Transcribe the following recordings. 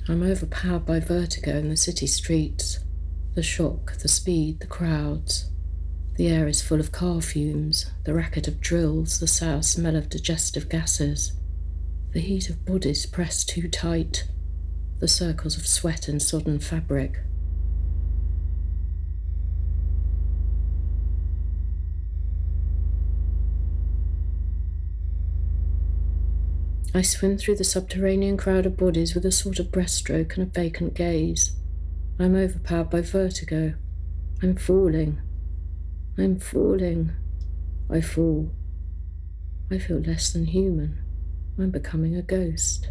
I'm overpowered by vertigo in the city streets. The shock, the speed, the crowds. The air is full of car fumes, the racket of drills, the sour smell of digestive gases. The heat of bodies pressed too tight, the circles of sweat and sodden fabric. I swim through the subterranean crowd of bodies with a sort of breaststroke and a vacant gaze. I'm overpowered by vertigo. I'm falling. I'm falling. I fall. I feel less than human. I'm becoming a ghost.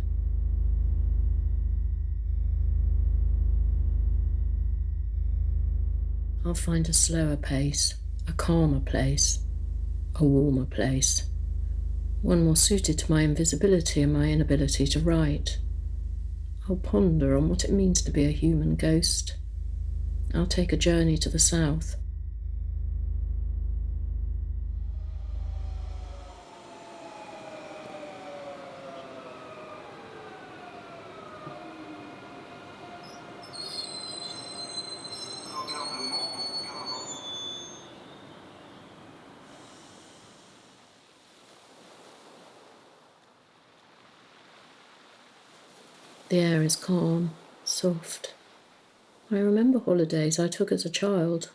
I'll find a slower pace, a calmer place, a warmer place, one more suited to my invisibility and my inability to write. I'll ponder on what it means to be a human ghost. I'll take a journey to the south. The air is calm, soft. I remember holidays I took as a child.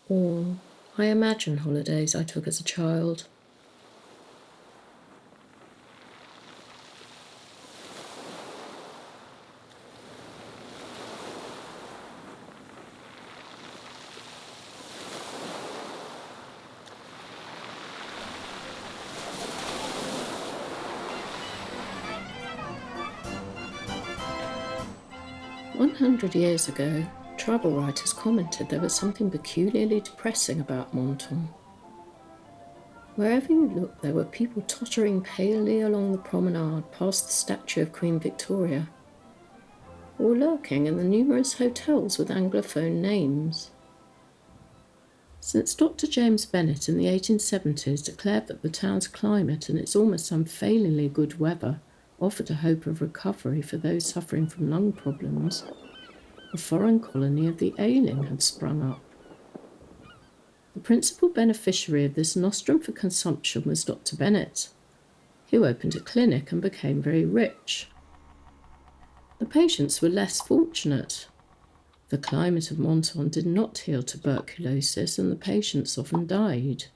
Or I imagine holidays I took as a child. "100 years ago, travel writers commented there was something peculiarly depressing about Menton. Wherever you looked, there were people tottering palely along the promenade past the statue of Queen Victoria, or lurking in the numerous hotels with Anglophone names. Since Dr. James Bennett in the 1870s declared that the town's climate and its almost unfailingly good weather offered a hope of recovery for those suffering from lung problems, a foreign colony of the ailing had sprung up. The principal beneficiary of this nostrum for consumption was Dr. Bennett, who opened a clinic and became very rich. The patients were less fortunate. The climate of Menton did not heal tuberculosis, and the patients often died.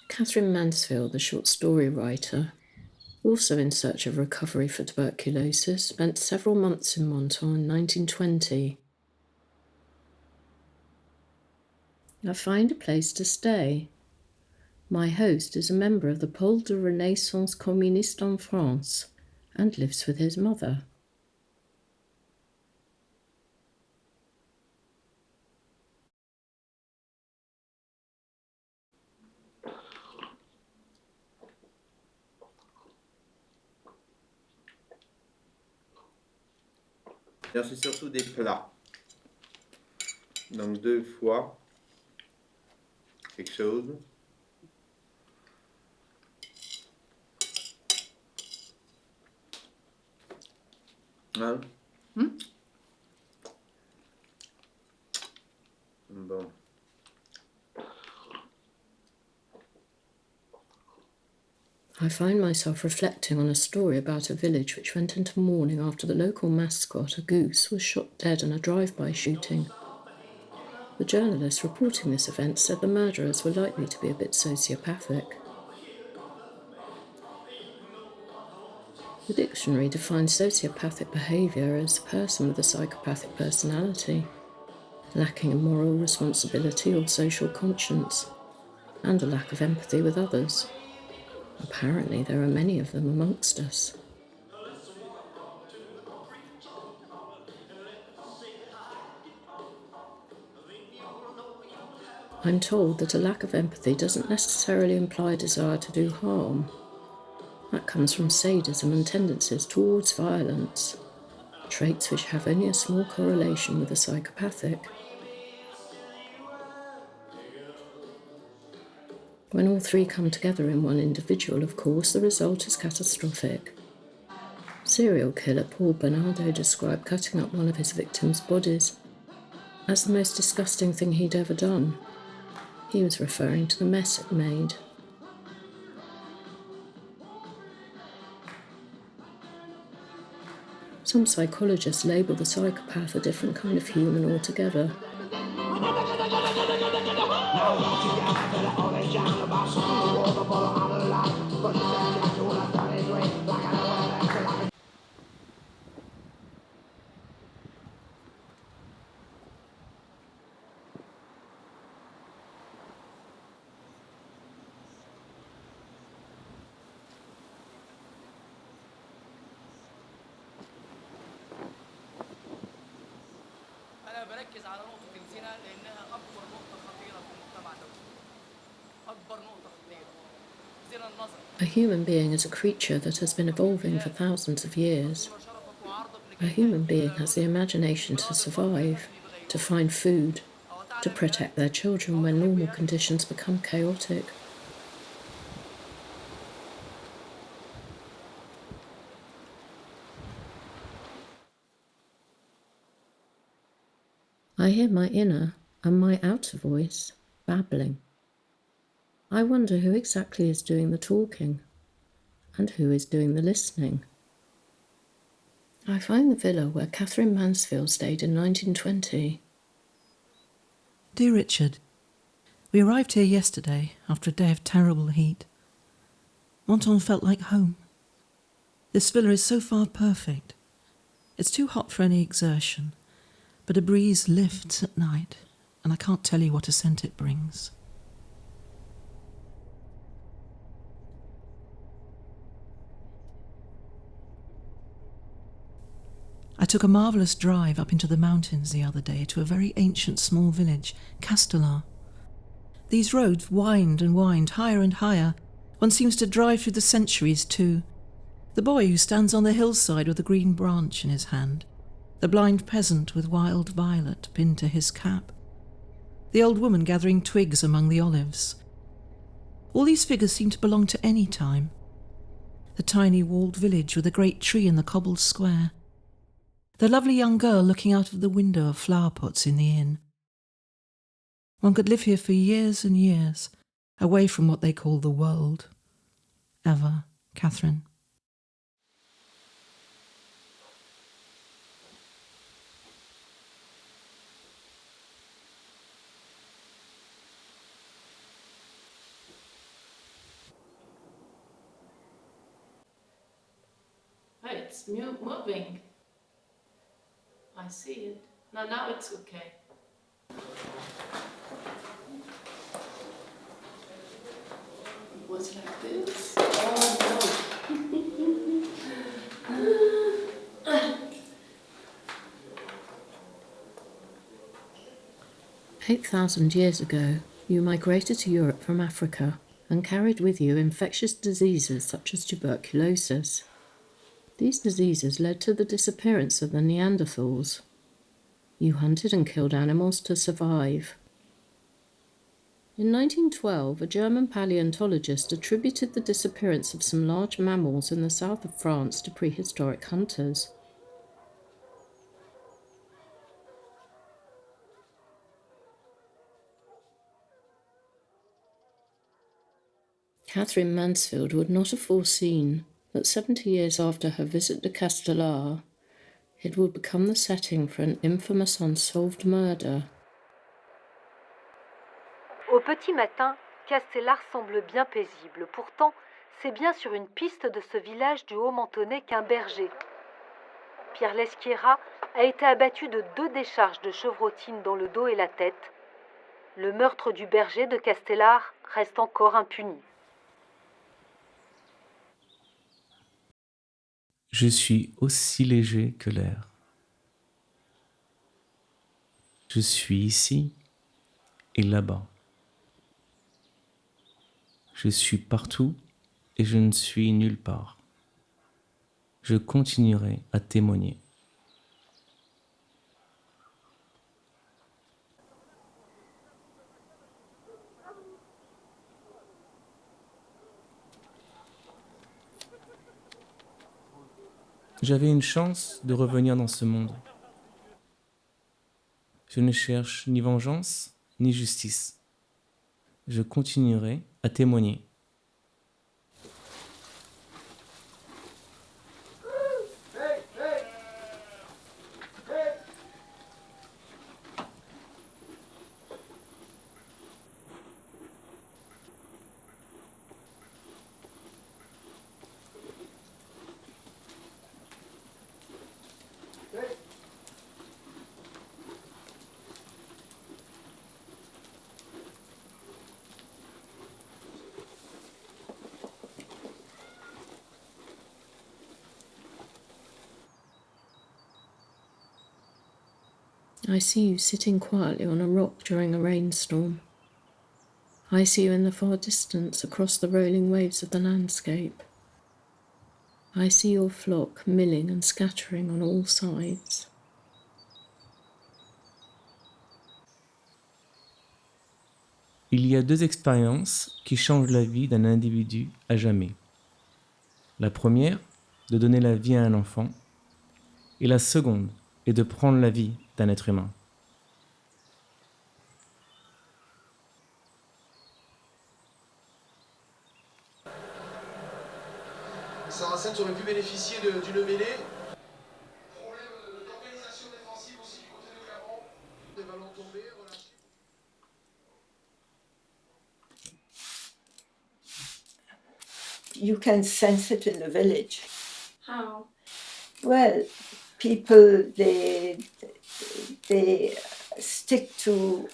Catherine Mansfield, the short story writer, also in search of recovery for tuberculosis, spent several months in Menton in 1920. I find a place to stay. My host is a member of the Pôle de Renaissance Communiste en France and lives with his mother. C'est surtout des plats. Donc 2 fois quelque chose. Hein? Bon. I find myself reflecting on a story about a village which went into mourning after the local mascot, a goose, was shot dead in a drive-by shooting. The journalist reporting this event said the murderers were likely to be a bit sociopathic. The dictionary defines sociopathic behaviour as a person with a psychopathic personality, lacking in moral responsibility or social conscience, and a lack of empathy with others. Apparently, there are many of them amongst us. I'm told that a lack of empathy doesn't necessarily imply a desire to do harm. That comes from sadism and tendencies towards violence, traits which have only a small correlation with the psychopathic. When all three come together in one individual, of course, the result is catastrophic. Serial killer Paul Bernardo described cutting up one of his victims' bodies as the most disgusting thing he'd ever done. He was referring to the mess it made. Some psychologists label the psychopath a different kind of human altogether. بركز على نقطة الزنا لأنها أكبر نقطة خطيرة في المجتمع ده. أكبر نقطة خطيرة. زنا النظر. A human being is a creature that has been evolving for thousands of years. A human being has the imagination to survive, to find food, to protect their children when normal conditions become chaotic. I hear my inner and my outer voice babbling. I wonder who exactly is doing the talking and who is doing the listening. I find the villa where Catherine Mansfield stayed in 1920. Dear Richard, we arrived here yesterday after a day of terrible heat. Menton felt like home. This villa is so far perfect. It's too hot for any exertion, but a breeze lifts at night, and I can't tell you what a scent it brings. I took a marvellous drive up into the mountains the other day to a very ancient small village, Castellar. These roads wind and wind, higher and higher. One seems to drive through the centuries too. The boy who stands on the hillside with a green branch in his hand, the blind peasant with wild violet pinned to his cap, the old woman gathering twigs among the olives. All these figures seem to belong to any time. The tiny walled village with a great tree in the cobbled square, the lovely young girl looking out of the window of flower pots in the inn. One could live here for years and years, away from what they call the world. Ever, Catherine. Oh, it's moving. I see it. Now it's okay. It was like this. Oh no. 8,000 years ago, you migrated to Europe from Africa and carried with you infectious diseases such as tuberculosis. These diseases led to the disappearance of the Neanderthals. You hunted and killed animals to survive. In 1912, a German paleontologist attributed the disappearance of some large mammals in the south of France to prehistoric hunters. Catherine Mansfield would not have foreseen that 70 years after her visit to Castellar, it would become the setting for an infamous unsolved murder. Au petit matin, Castellar semble bien paisible. Pourtant, c'est bien sur une piste de ce village du Haut-Mentonnais qu'un berger, Pierre Lesquiera, a été abattu de 2 décharges de chevrotine dans le dos et la tête. Le meurtre du berger de Castellar reste encore impuni. Je suis aussi léger que l'air. Je suis ici et là-bas. Je suis partout et je ne suis nulle part. Je continuerai à témoigner. J'avais une chance de revenir dans ce monde. Je ne cherche ni vengeance, ni justice. Je continuerai à témoigner. I see you sitting quietly on a rock during a rainstorm. I see you in the far distance across the rolling waves of the landscape. I see your flock milling and scattering on all sides. Il y a deux expériences qui changent la vie d'un individu à jamais. La première, de donner la vie à un enfant, et la seconde est de prendre la vie d'un être humain. Saracens aurait pu bénéficier d'une mêlée. Problème d'organisation défensive aussi du côté de Clermont. Des ballons tombés, relâchés. You can sense it in the village. How? Well, people they stick to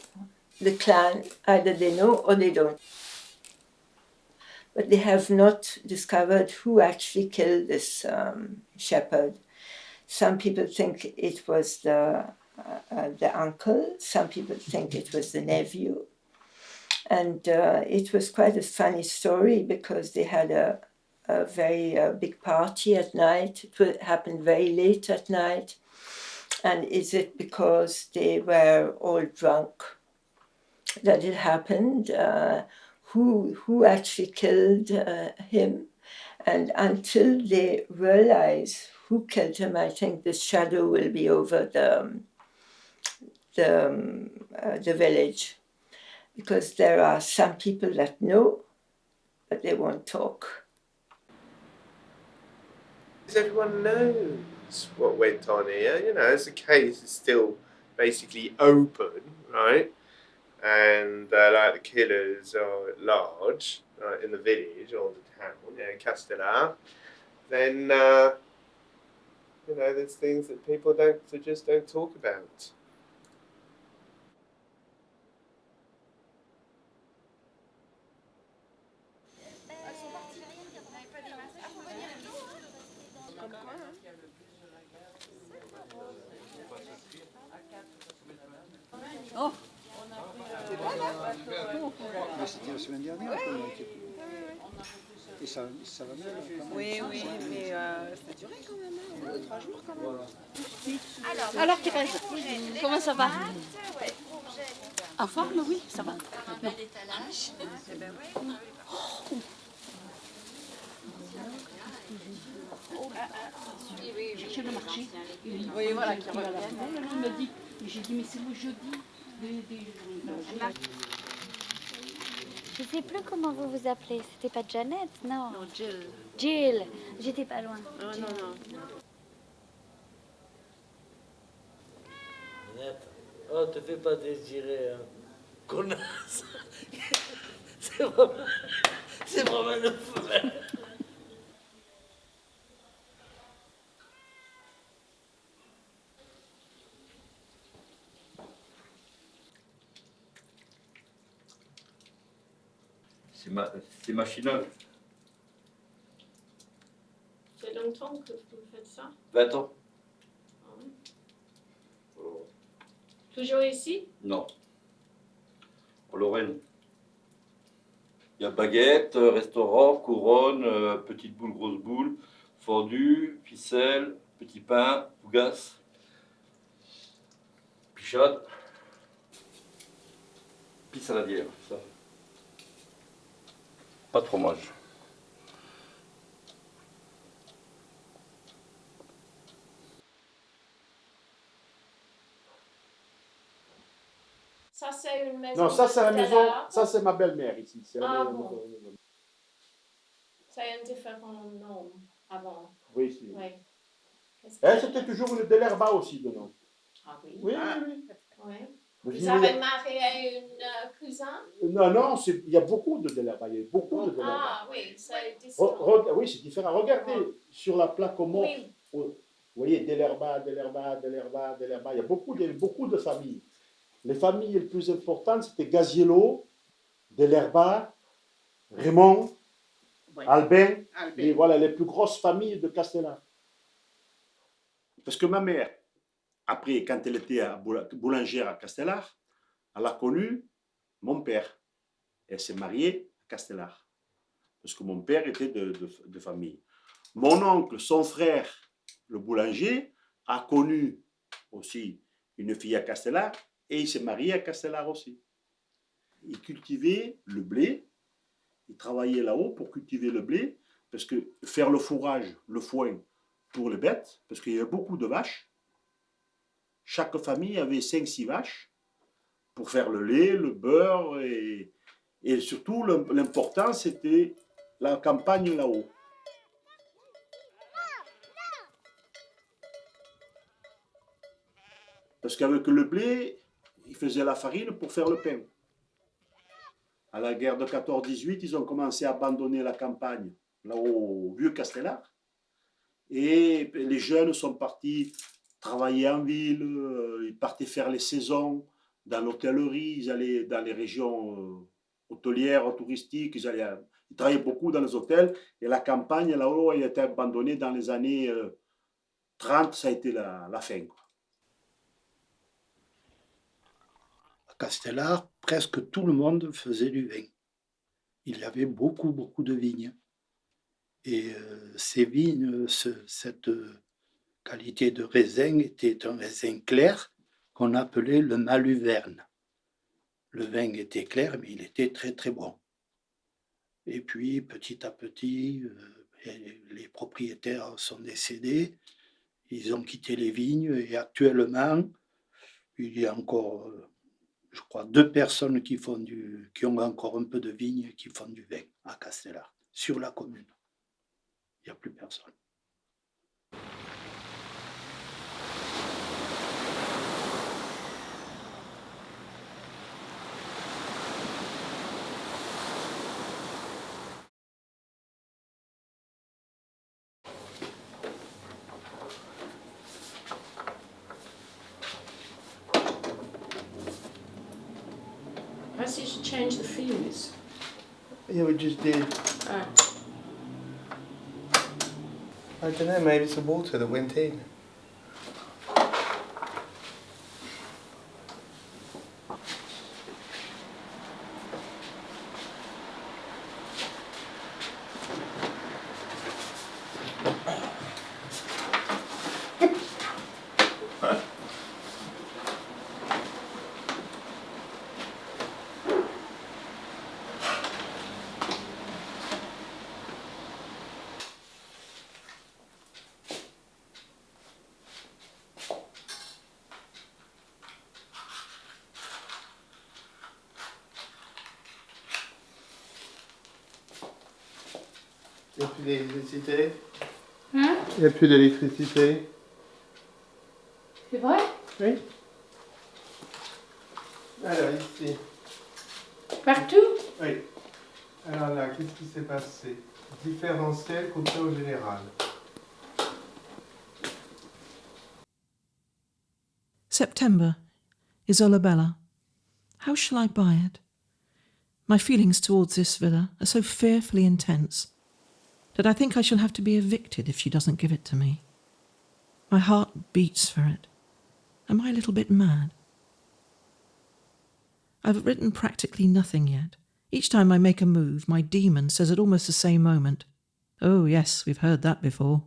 the clan. Either they know or they don't. But they have not discovered who actually killed this shepherd. Some people think it was the uncle. Some people think it was the nephew. And it was quite a funny story because they had a very big party at night. It happened very late at night. And is it because they were all drunk that it happened? Who actually killed him? And until they realize who killed him, I think the shadow will be over the village. Because there are some people that know, but they won't talk. Everyone knows what went on here. You know, as the case is still basically open, right? And like the killers are at large, in the village or the town, in Castellar, then you know, there's things that people just don't talk about. Mais c'était la semaine dernière qu'on a été. Et ça va bien quand même. Oui, mais ça a duré quand même, 2-3 jours quand même. Voilà. Alors Thérèse, comment ça va? En forme, oui, ça va. Chercher le marché. Oui, voilà, qui reviennent. Il me dit, j'ai dit, mais c'est le jeudi. Je sais plus comment vous vous appelez. C'était pas Janet, non? Non, Jill. Jill. J'étais pas loin. Non. Oh, te fais pas désirer, hein. Connasse. C'est vraiment le feu. C'est machinal. Ça fait longtemps que vous faites ça? 20 ans. Ah oui. Toujours ici? Non. En Lorraine. Il y a baguette, restaurant, couronne, petite boule, grosse boule, fondue, ficelle, petit pain, fougasse, pichade, puis saladière, ça. Pas de fromage. Ça, c'est une maison. Non, ça c'est la de maison, Stella. ça c'est ma belle-mère ici. C'est la Ah maison- bon. C'est un différent nom avant. Oui, si. Oui. Elle, c'était toujours une Delerba aussi, de nom. Ah oui. Oui, Ah. oui, Oui. oui. Vous avez marié une cousin? Non, non, il y a beaucoup de Delerba. Il y a beaucoup de Delerba. Ah oui, c'est différent. Oui, c'est différent. Regardez sur la plaque au mort. Oui. Vous voyez, Delerba, Delerba, Delerba, Delerba. Il y a beaucoup de familles. Les familles les plus importantes, c'était Gaziello, Delerba, Raymond, Albin. Et voilà, les plus grosses familles de Castellar. Parce que ma mère, après, quand elle était boulangère à Castellar, elle a connu mon père. Elle s'est mariée à Castellar. Parce que mon père était de famille. Mon oncle, son frère, le boulanger, a connu aussi une fille à Castellar et il s'est marié à Castellar aussi. Il cultivait le blé, il travaillait là-haut pour cultiver le blé, parce que faire le fourrage, le foin pour les bêtes, parce qu'il y avait beaucoup de vaches. Chaque famille avait 5-6 vaches pour faire le lait, le beurre et surtout l'important c'était la campagne là-haut. Parce qu'avec le blé, ils faisaient la farine pour faire le pain. À la guerre de 14-18, ils ont commencé à abandonner la campagne, là au vieux Castellar. Et les jeunes sont partis travailler en ville, ils partaient faire les saisons dans l'hôtellerie, ils allaient dans les régions hôtelières, touristiques, ils travaillaient beaucoup dans les hôtels. Et la campagne, là-haut, elle a été abandonnée dans les années 30, ça a été la fin. À Castellar, presque tout le monde faisait du vin. Il y avait beaucoup de vignes. Et ces vignes, cette qualité de raisin était un raisin clair qu'on appelait le Maluverne. Le vin était clair, mais il était très bon. Et puis, petit à petit, les propriétaires sont décédés, ils ont quitté les vignes et actuellement, il y a encore, je crois, 2 personnes qui ont encore un peu de vigne qui font du vin à Castellar, sur la commune. Il n'y a plus personne. Perhaps you should change the fuse. Yeah, we just did. Ah. I don't know, maybe it's the water that went in. Il n'y a plus d'électricité. Hein? Il n'y a plus d'électricité. C'est vrai? Oui. Alors ici. Partout? Oui. Alors là, qu'est-ce qui s'est passé? Différentiel coupé au général. September. Isolabella. How shall I buy it? My feelings towards this villa are so fearfully intense that I think I shall have to be evicted if she doesn't give it to me. My heart beats for it. Am I a little bit mad? I've written practically nothing yet, Each time I make a move, my demon says at almost the same moment, "Oh yes, we've heard that before."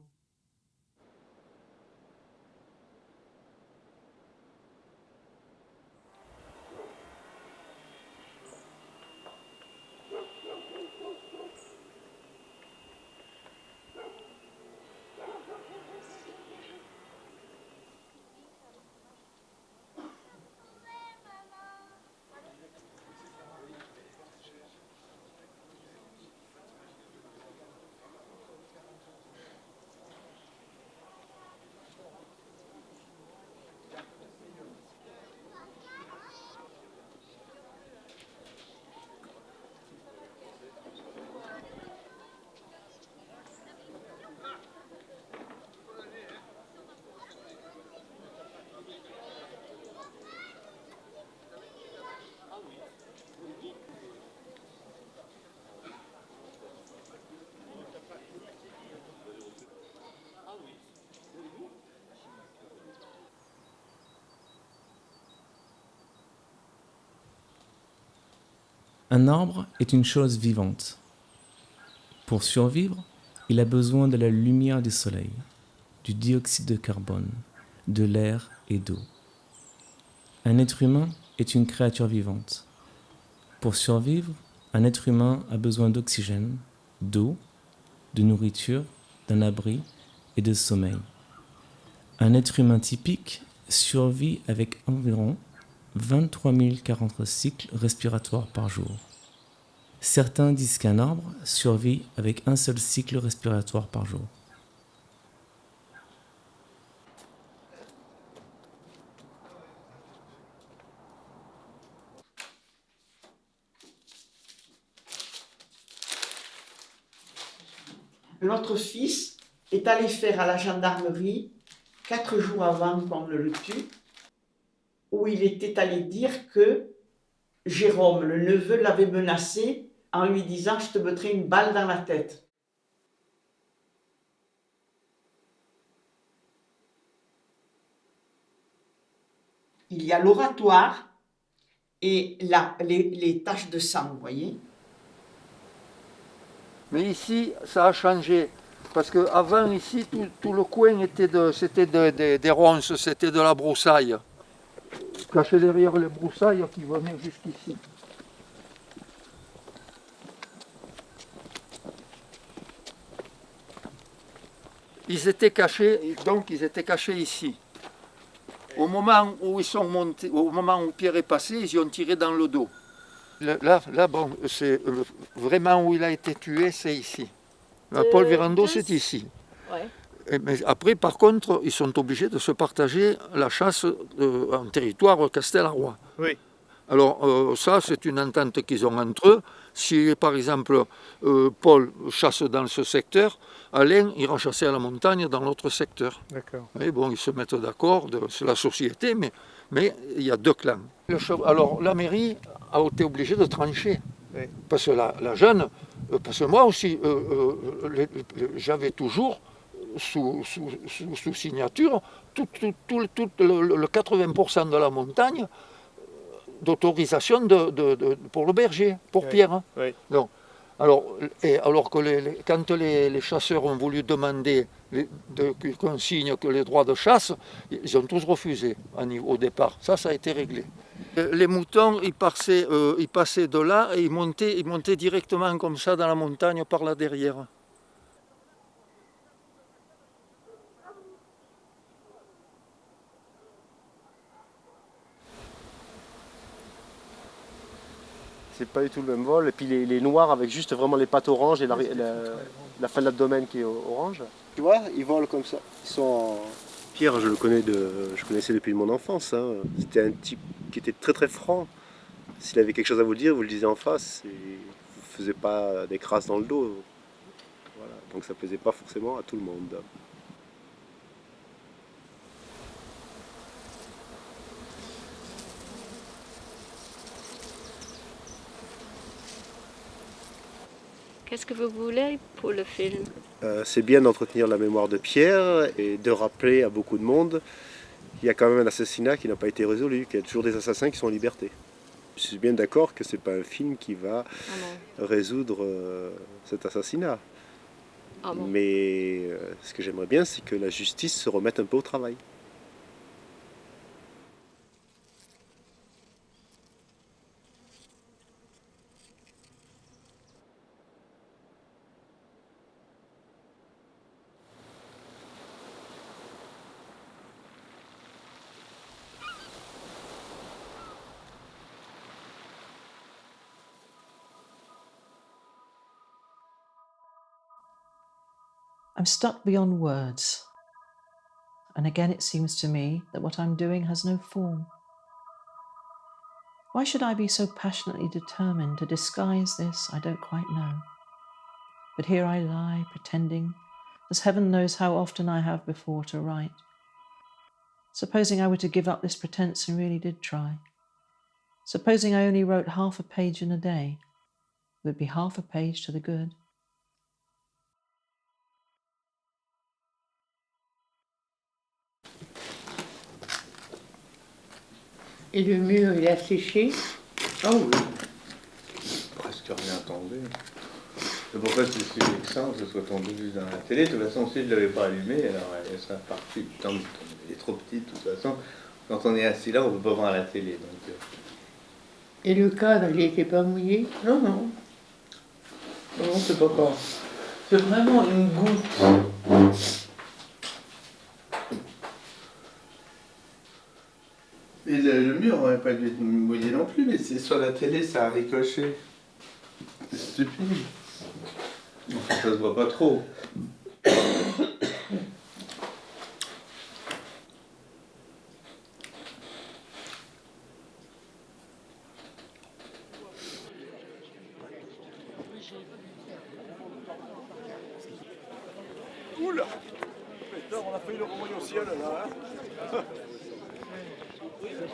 Un arbre est une chose vivante. Pour survivre, il a besoin de la lumière du soleil, du dioxyde de carbone, de l'air et d'eau. Un être humain est une créature vivante. Pour survivre, un être humain a besoin d'oxygène, d'eau, de nourriture, d'un abri et de sommeil. Un être humain typique survit avec environ 23 040 cycles respiratoires par jour. Certains disent qu'un arbre survit avec un seul cycle respiratoire par jour. Notre fils est allé faire à la gendarmerie 4 jours avant qu'on ne le tue, où il était allé dire que Jérôme, le neveu, l'avait menacé en lui disant « Je te mettrai une balle dans la tête ». Il y a l'oratoire et les taches de sang, vous voyez. Mais ici, ça a changé. Parce qu'avant, ici, tout le coin c'était des ronces, c'était de la broussaille. Caché derrière les broussailles qui venaient jusqu'ici. Ils étaient cachés, donc ils étaient cachés ici. Au moment où ils sont montés, au moment où Pierre est passé, ils y ont tiré dans le dos. Là bon, c'est vraiment où il a été tué, c'est ici. Paul Vérando, c'est ici. Ouais. Mais après, par contre, ils sont obligés de se partager la chasse en territoire castellarois. Oui. Alors ça, c'est une entente qu'ils ont entre eux. Si, par exemple, Paul chasse dans ce secteur, Alain ira chasser à la montagne dans l'autre secteur. D'accord. Mais bon, ils se mettent d'accord, c'est la société, mais il y a deux clans. Alors, la mairie a été obligée de trancher. Oui. Parce que la jeune, parce que moi aussi, j'avais toujours sous signature tout le 80% de la montagne d'autorisation pour le berger, pour oui. Pierre. Oui. Donc, alors que quand les chasseurs ont voulu demander qu'on signe que les droits de chasse, ils ont tous refusé au départ. Ça a été réglé. Les moutons, ils passaient de là et ils montaient directement comme ça dans la montagne par là derrière. C'est pas du tout le même vol. Et puis les noirs avec juste vraiment les pattes oranges et la fin de l'abdomen qui est orange. Tu vois, ils volent comme ça. Ils sont Pierre, je connaissais depuis mon enfance. Hein. C'était un type qui était très très franc. S'il avait quelque chose à vous dire, vous le disiez en face. Et vous ne faisiez pas des crasses dans le dos. Voilà. Donc ça ne plaisait pas forcément à tout le monde. Qu'est-ce que vous voulez pour le film? C'est bien d'entretenir la mémoire de Pierre et de rappeler à beaucoup de monde qu'il y a quand même un assassinat qui n'a pas été résolu, qu'il y a toujours des assassins qui sont en liberté. Je suis bien d'accord que c'est pas un film qui va résoudre cet assassinat. Ah bon. Mais ce que j'aimerais bien, c'est que la justice se remette un peu au travail. I'm stuck beyond words. And again it seems to me that what I'm doing has no form. Why should I be so passionately determined to disguise this? I don't quite know. But here I lie, pretending, as heaven knows how often I have before to write. Supposing I were to give up this pretense and really did try. Supposing I only wrote half a page in a day, it would be half a page to the good. Et le mur, il a séché? Ah oui, presque rien tombé. C'est pour ça que c'est si vexant que ce soit tombé juste dans la télé. De toute façon, si je ne l'avais pas allumé, alors elle serait partie. Putain, elle est trop petite, de toute façon. Quand on est assis là, on ne peut pas voir la télé. Donc, Et le cadre, il n'était pas mouillé? Non, non. Non, c'est pas grave. C'est vraiment une goutte. Et le mur n'aurait pas dû être mouillé non plus, mais c'est sur la télé, ça a ricoché. C'est stupide. Enfin, ça se voit pas trop. Oula! Putain, on a failli le renvoyer au ciel là, hein?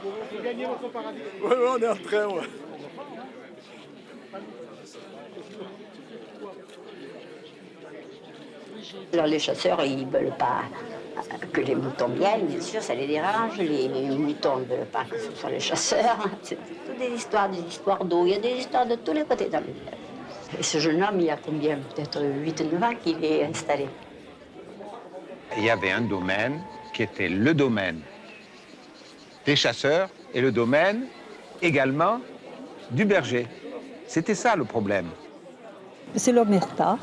Vous gagnez votre paradis. Ouais, on est en train, ouais. Alors les chasseurs, ils ne veulent pas que les moutons viennent, bien sûr, ça les dérange. Les moutons ne veulent pas que ce soit les chasseurs. C'est toutes des histoires d'eau. Il y a des histoires de tous les côtés dans le village. Et ce jeune homme, il y a combien? Peut-être 8-9 ans qu'il est installé. Il y avait un domaine qui était le domaine des chasseurs et le domaine également du berger. C'était ça le problème. C'est l'omerta,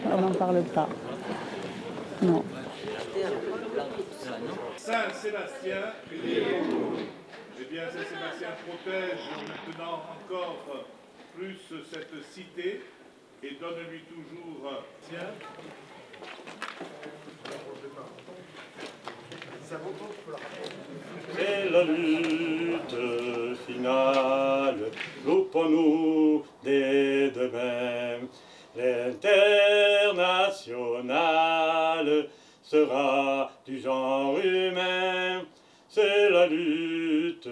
on n'en parle pas. Non. Saint-Sébastien, eh bien Saint-Sébastien protège maintenant encore plus cette cité et donne-lui toujours... Tiens. C'est la lutte finale, loupons-nous des deux mêmes. L'international sera du genre humain. C'est la lutte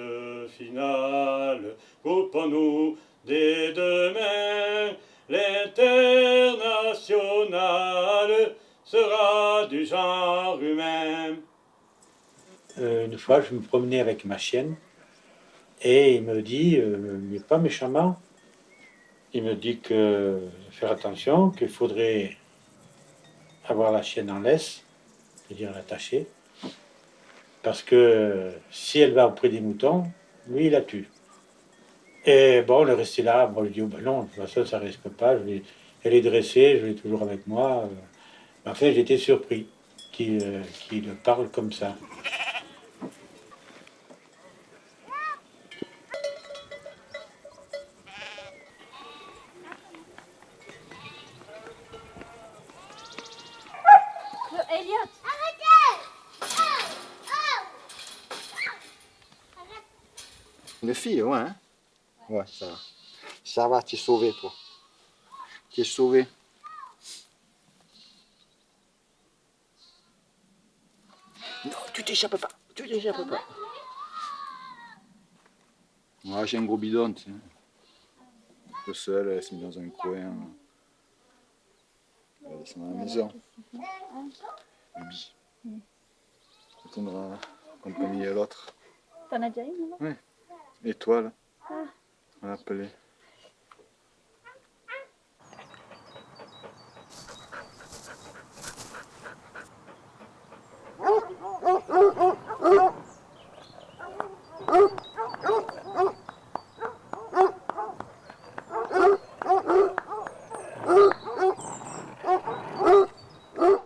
finale, loupons-nous des deux mains. L'international sera du genre humain. Une fois, je me promenais avec ma chienne et il me dit, il n'est pas méchamment, il me dit que faire attention, qu'il faudrait avoir la chienne en laisse, c'est-à-dire l'attacher, parce que si elle va auprès des moutons, lui, il la tue. Et bon, on est resté là, moi je dis, oh, ben non, de toute façon, ça risque pas, elle est dressée, je l'ai toujours avec moi. En fait, j'étais surpris qu'il parle comme ça. Elliot! Une fille, ouais, hein? Ouais, ça va. Ça va, tu es sauvé, toi. Tu es sauvé. Non, tu t'échappes pas. Tu t'échappes pas. Ouais, j'ai un gros bidon, tu sais. Le seul, elle s'est mise dans un coin. Elle est dans la maison. Oui. On va accompagner l'autre. T'en as déjà une, non? Oui. Et toi, là? Ah, On l'appelait.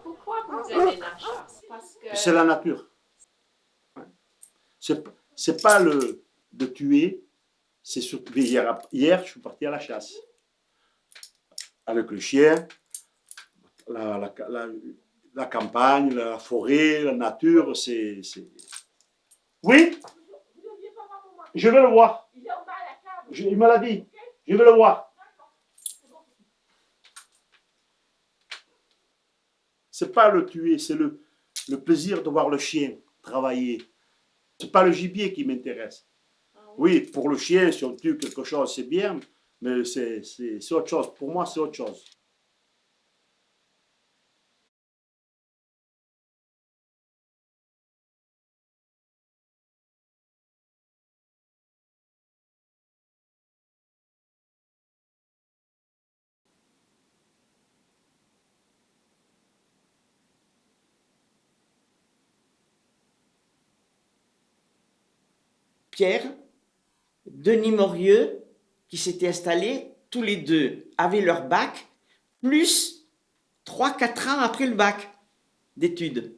Pourquoi vous aimez la chasse? Parce que... C'est la nature. C'est pas de tuer, c'est surtout... Hier, je suis parti à la chasse. Avec le chien, la campagne, la forêt, la nature, c'est... Oui? Je vais le voir. Il me l'a dit. Je vais le voir. C'est pas le tuer, c'est le plaisir de voir le chien travailler. C'est pas le gibier qui m'intéresse. Oui, pour le chien, si on tue quelque chose, c'est bien, mais c'est autre chose. Pour moi, c'est autre chose. Pierre, Denis Morieux, qui s'étaient installés, tous les deux avaient leur bac, plus 3-4 ans après le bac d'études.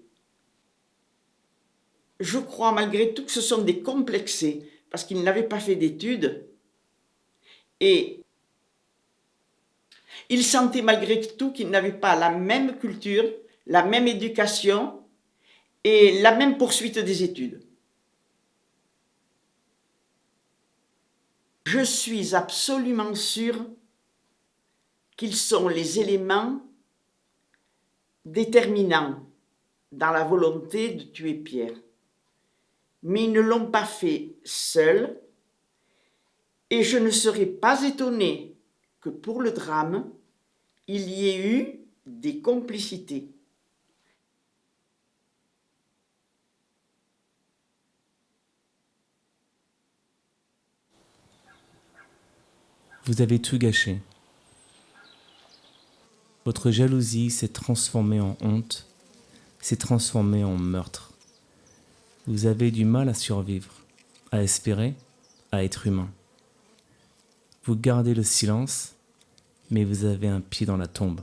Je crois malgré tout que ce sont des complexés, parce qu'ils n'avaient pas fait d'études, et ils sentaient malgré tout qu'ils n'avaient pas la même culture, la même éducation, et la même poursuite des études. Je suis absolument sûre qu'ils sont les éléments déterminants dans la volonté de tuer Pierre. Mais ils ne l'ont pas fait seuls, et je ne serais pas étonnée que pour le drame, il y ait eu des complicités. Vous avez tout gâché. Votre jalousie s'est transformée en honte, s'est transformée en meurtre. Vous avez du mal à survivre, à espérer, à être humain. Vous gardez le silence, mais vous avez un pied dans la tombe.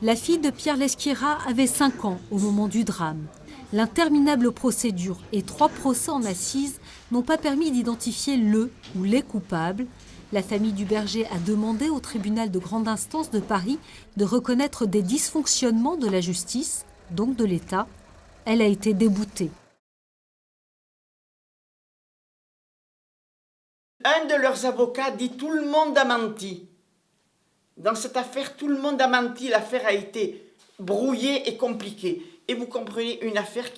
La fille de Pierre Lesquira avait 5 ans au moment du drame. L'interminable procédure et 3 procès en assises n'ont pas permis d'identifier le ou les coupables. La famille du berger a demandé au tribunal de grande instance de Paris de reconnaître des dysfonctionnements de la justice, donc de l'État. Elle a été déboutée. Un de leurs avocats dit « tout le monde a menti ». Dans cette affaire, tout le monde a menti. L'affaire a été brouillée et compliquée. Et vous comprenez, une affaire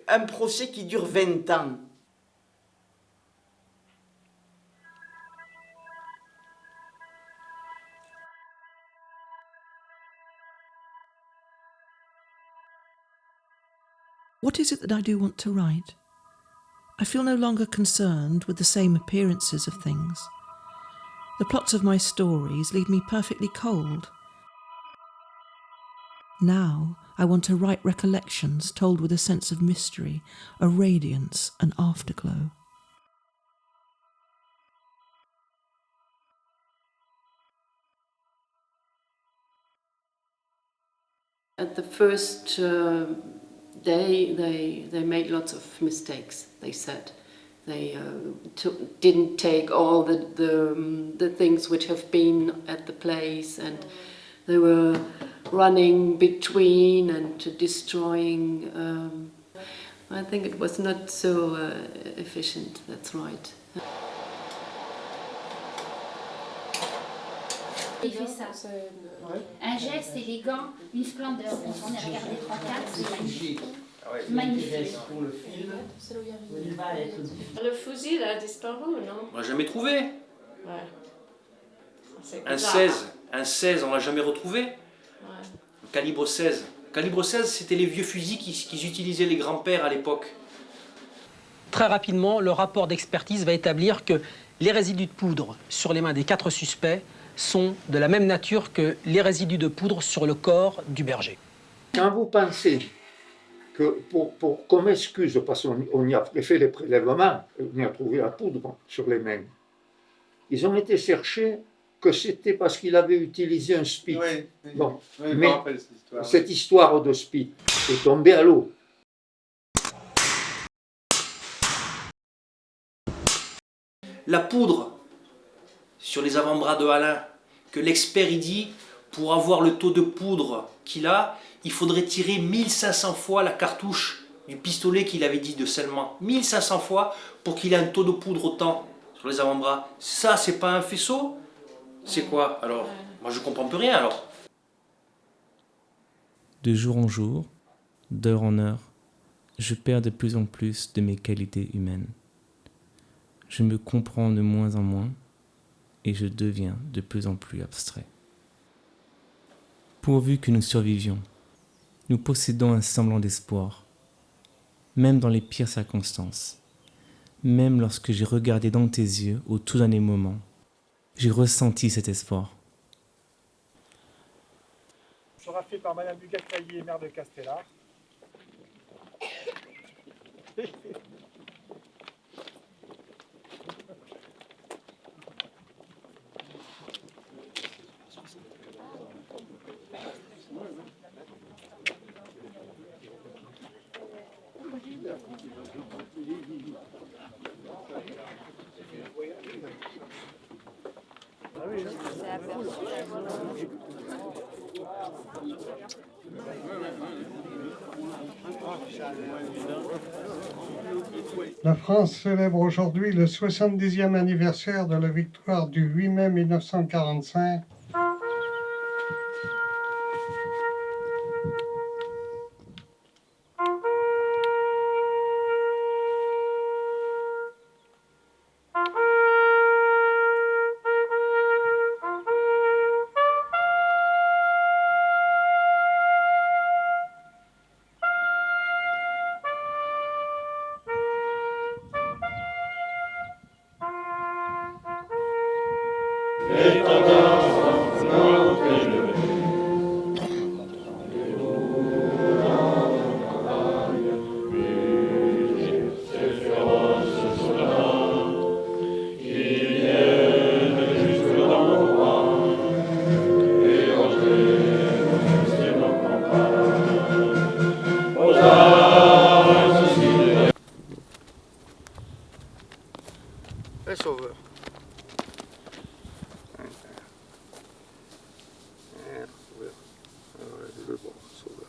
un procès qui dure 20 ans. What is it that I do want to write? I feel no longer concerned with the same appearances of things. The plots of my stories leave me perfectly cold. Now I want to write recollections told with a sense of mystery, a radiance, an afterglow. At the first day, they made lots of mistakes, they said. They didn't take all the things which have been at the place, and they were running between and destroying. I think it was not so efficient, that's right. Il fait ça. Un geste élégant, une splendeur. On est regardé 3-4, c'est magnifique. Magnifique. Le fusil a disparu, non? On l'a jamais trouvé. Ouais. C'est Un bizarre. 16, on l'a jamais retrouvé. Ouais. Le calibre 16. Calibre 16, c'était les vieux fusils qu'ils utilisaient les grands-pères à l'époque. Très rapidement, le rapport d'expertise va établir que les résidus de poudre sur les mains des 4 suspects sont de la même nature que les résidus de poudre sur le corps du berger. Quand vous pensez que, comme excuse, parce qu'on y a fait les prélèvements, on y a trouvé la poudre sur les mains, ils ont été chercher que c'était parce qu'il avait utilisé un spit. Oui, bon. Oui, Mais cette histoire de spit est tombée à l'eau. La poudre sur les avant-bras de Alain, que l'expert il dit, pour avoir le taux de poudre qu'il a, il faudrait tirer 1500 fois la cartouche du pistolet qu'il avait dit de scellement. 1500 fois pour qu'il ait un taux de poudre autant sur les avant-bras. Ça, c'est pas un faisceau? C'est quoi alors? Moi, je comprends plus rien alors. De jour en jour, d'heure en heure, je perds de plus en plus de mes qualités humaines. Je me comprends de moins en moins et je deviens de plus en plus abstrait. Pourvu que nous survivions, nous possédons un semblant d'espoir, même dans les pires circonstances. Même lorsque j'ai regardé dans tes yeux au tout dernier moment, j'ai ressenti cet espoir. Sera fait par Madame Dugas-Caillé, maire de Castellar. La France célèbre aujourd'hui le 70e anniversaire de la victoire du 8 mai 1945. Un sauveur. Le bon sauveur.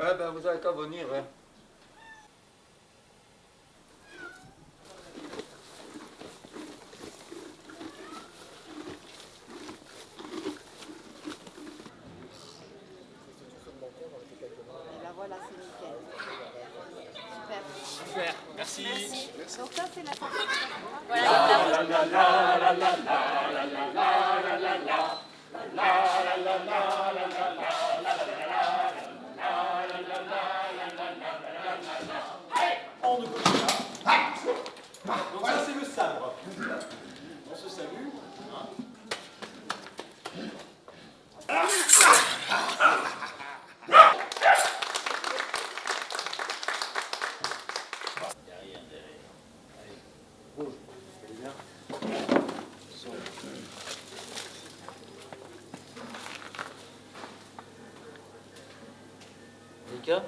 Ah ben vous n'avez qu'à venir. Hein. Et là voilà, c'est nickel. Super. Super, merci. Merci. Donc ça c'est la sortie. Donc ça c'est le sabre. On se salue. Mika,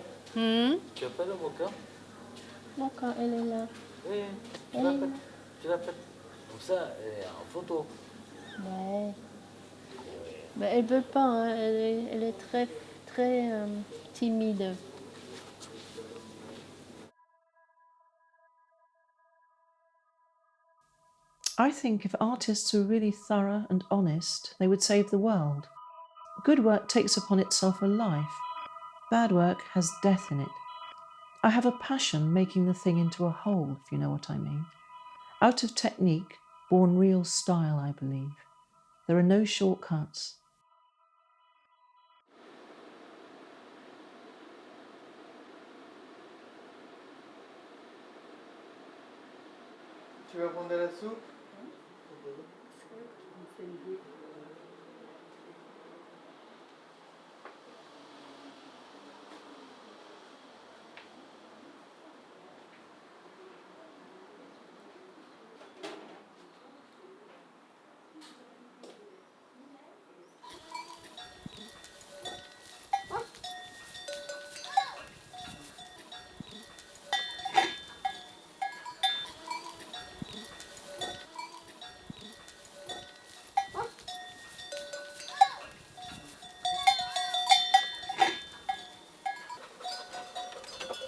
tu appelles Moka? Moka, elle est là. Oui, tu l'appelles. Comme ça, elle est en photo. Ouais. Mais elle veut pas, hein. Elle est très, très timide. I think if artists were really thorough and honest, they would save the world. Good work takes upon itself a life. Bad work has death in it. I have a passion making the thing into a whole, if you know what I mean. Out of technique, born real style, I believe. There are no shortcuts. Tu vas prendre de la soupe?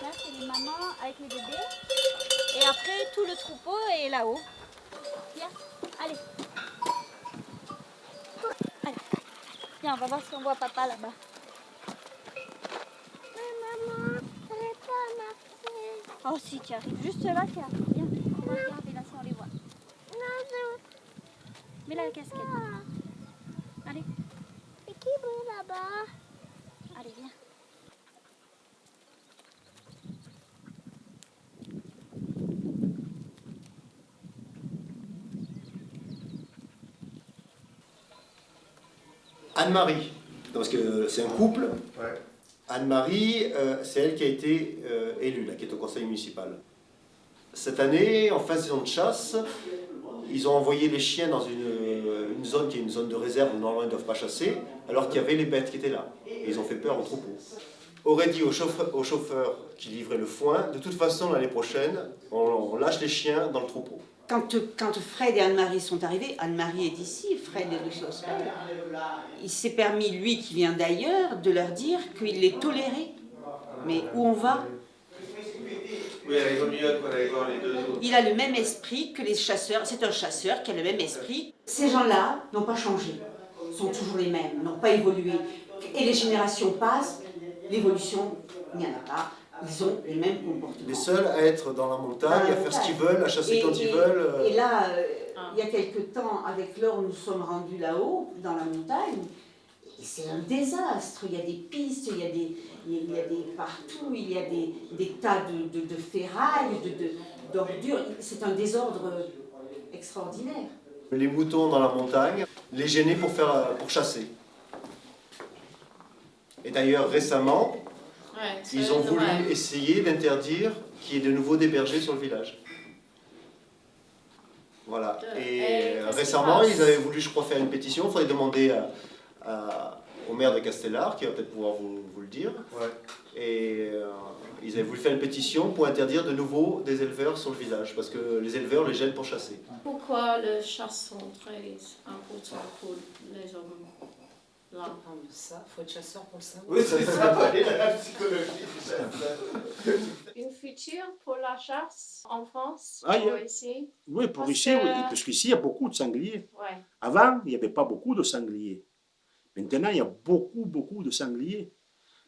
Là, c'est les mamans avec les bébés. Et après, tout le troupeau est là-haut. Viens, allez. Allez. Viens, on va voir si on voit papa là-bas. Maman, ça n'est pas marcher. Oh si, tu arrives juste là, tu arrives. Viens, on va regarder là si on les voit. Non. Mets la casquette. Allez. Et qui est là-bas? Allez, viens. Anne-Marie, parce que c'est un couple. Ouais. Anne-Marie, c'est elle qui a été élue, là, qui est au conseil municipal. Cette année, en fin de saison de chasse, ils ont envoyé les chiens dans une zone qui est une zone de réserve où normalement ils ne doivent pas chasser, alors qu'il y avait les bêtes qui étaient là. Et ils ont fait peur au troupeau. Aurait dit au chauffeur qui livrait le foin, de toute façon l'année prochaine, on lâche les chiens dans le troupeau. Quand Fred et Anne-Marie sont arrivés, Anne-Marie est d'ici, Fred est de Sospel, il s'est permis, lui qui vient d'ailleurs, de leur dire qu'il les tolérait. Mais où on va? Oui, il vaut mieux qu'on aille voir les deux autres. Il a le même esprit que les chasseurs, c'est un chasseur qui a le même esprit. Ces gens-là n'ont pas changé, sont toujours les mêmes, n'ont pas évolué. Et les générations passent, l'évolution, il n'y en a pas. Ils ont les mêmes comportements. Les seuls à être dans la montagne, à faire ce qu'ils veulent, à chasser quand ils veulent. Et là, il y a quelque temps, avec Laure, nous sommes rendus là-haut, dans la montagne. Et c'est un désastre. Il y a des pistes, il y a des partout, il y a des tas de ferrailles, d'ordures. C'est un désordre extraordinaire. Les moutons dans la montagne, les gêner pour chasser. Et d'ailleurs, récemment, ils ont voulu essayer d'interdire qu'il y ait de nouveau des bergers sur le village. Voilà. Et récemment, ils avaient voulu, je crois, faire une pétition. Il faudrait demander au maire de Castellar, qui va peut-être pouvoir vous le dire. Ouais. Et ils avaient voulu faire une pétition pour interdire de nouveau des éleveurs sur le village, parce que les éleveurs les gênent pour chasser. Pourquoi les chasses sont très importantes pour les hommes? Là. Ça, il faut être chasseur pour le savoir. Oui, c'est ça, la psychologie. Une future pour la chasse en France, ici? Oui, pour ici, oui, parce qu'ici, il y a beaucoup de sangliers. Ouais. Avant, il n'y avait pas beaucoup de sangliers. Maintenant, il y a beaucoup de sangliers.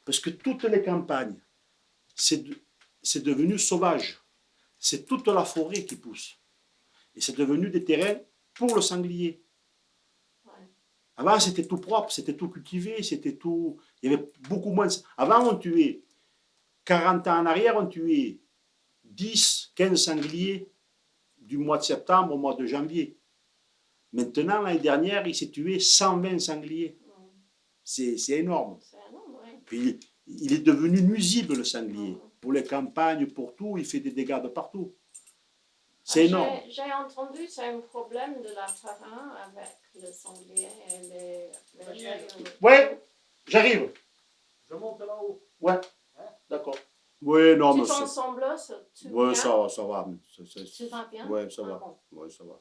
Parce que toutes les campagnes, c'est devenu sauvage. C'est toute la forêt qui pousse. Et c'est devenu des terrains pour le sanglier. Avant, c'était tout propre, c'était tout cultivé, c'était tout... Il y avait beaucoup moins... Avant, on tuait, 40 ans en arrière, on tuait 10, 15 sangliers du mois de septembre au mois de janvier. Maintenant, l'année dernière, il s'est tué 120 sangliers. C'est énorme. Puis, il est devenu nuisible, le sanglier. Pour les campagnes, pour tout, il fait des dégâts de partout. C'est énorme. J'ai entendu, c'est un problème de la terrain avec le sanglier et les bergers. Ouais, j'arrive. Je monte là-haut. Ouais, d'accord. Oui, non, mais tu t'ensembles, tu ouais, viens? ça va. Tu vas bien? Ouais, ça va. Bon. Ouais, ça va.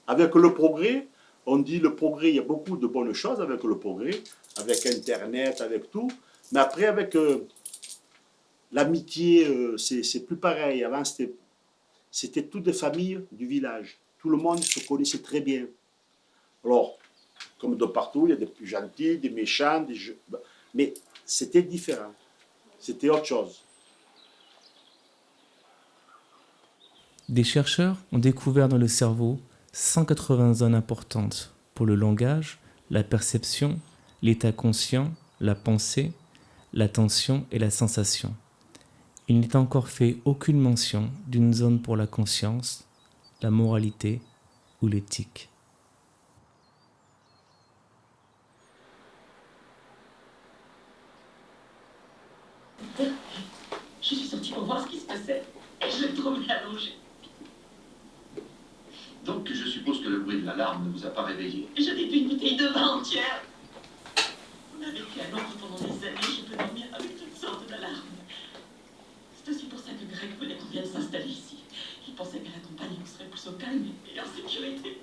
Avec le progrès, On dit le progrès, il y a beaucoup de bonnes choses avec le progrès, avec Internet, avec tout. Mais après, avec l'amitié, c'est plus pareil. Avant, c'était toutes des familles du village. Tout le monde se connaissait très bien. Alors, comme de partout, il y a des plus gentils, des méchants, mais c'était différent. C'était autre chose. Des chercheurs ont découvert dans le cerveau 180 zones importantes pour le langage, la perception, l'état conscient, la pensée, l'attention et la sensation. Il n'est encore fait aucune mention d'une zone pour la conscience, la moralité ou l'éthique. Je suis sortie pour voir ce qui se passait et je l'ai trouvé allongé. Donc je suppose que le bruit de l'alarme ne vous a pas réveillé. J'avais bu une bouteille de vin entière. On a vécu à Londres pendant des années, je peux dormir avec toutes sortes d'alarmes. C'est aussi pour ça que Greg voulait qu'on vienne s'installer ici. Il pensait qu'à la campagne, on serait plus au calme et en sécurité.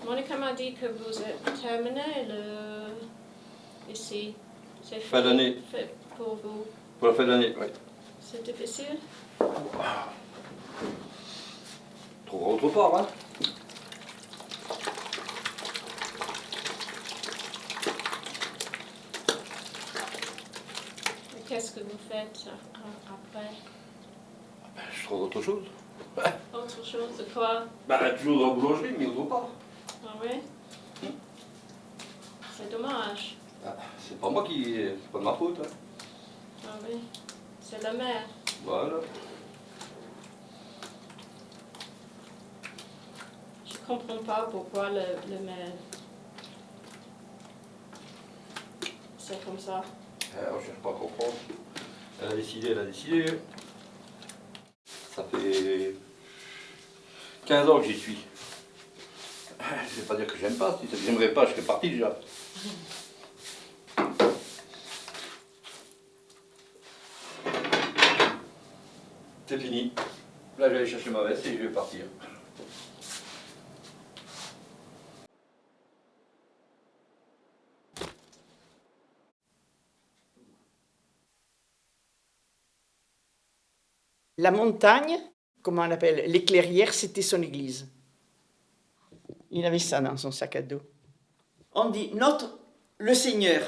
Monica m'a dit que vous êtes terminé ici. C'est Fin d'année. fait pour vous. Pour la fin d'année, oui. C'est difficile. Trouver autre part, hein. Et qu'est-ce que vous faites après? Je trouve autre chose. Autre chose de quoi? Toujours dans la boulangerie, mais autre part. Ah oui? C'est dommage. C'est pas moi qui... C'est pas de ma faute, hein. Ah oui? C'est la mère. Voilà. Je comprends pas pourquoi le maire. C'est comme ça. On cherche pas à comprendre. Elle a décidé, elle a décidé. Ça fait 15 ans que j'y suis. Je vais pas dire que j'aime pas. Si j'aimerais pas, je serais parti déjà. C'est fini. Là, je vais aller chercher ma veste et je vais partir. La montagne, comment on l'appelle, les Clairières, c'était son église. Il avait ça dans son sac à dos. On dit, le Seigneur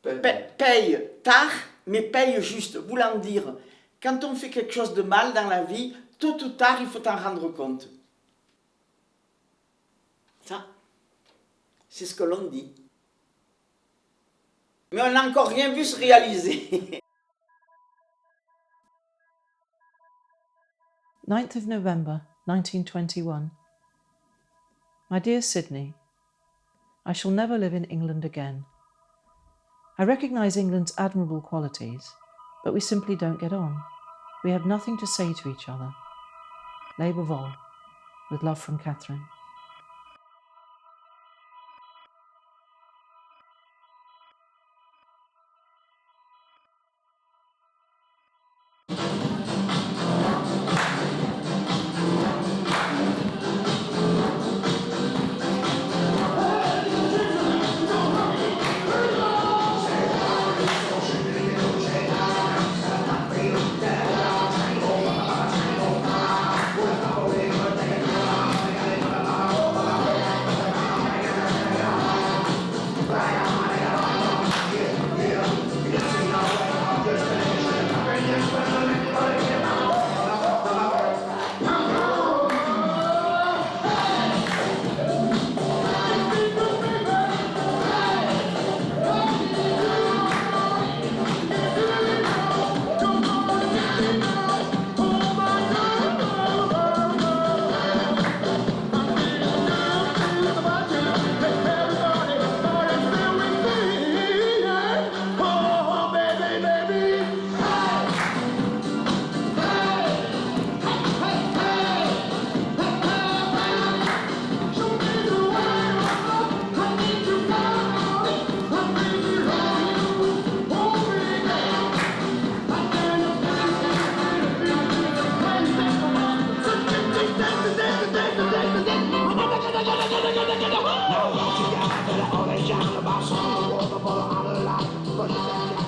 paye tard, mais paye juste. Voulant dire, quand on fait quelque chose de mal dans la vie, tôt ou tard, il faut en rendre compte. Ça, c'est ce que l'on dit. Mais on n'a encore rien vu se réaliser. 9th of November, 1921. My dear Sydney, I shall never live in England again. I recognise England's admirable qualities, but we simply don't get on. We have nothing to say to each other. Labour vol, with love from Catherine. Now, don't you get to the orange and the boss, the water for the other lot, but you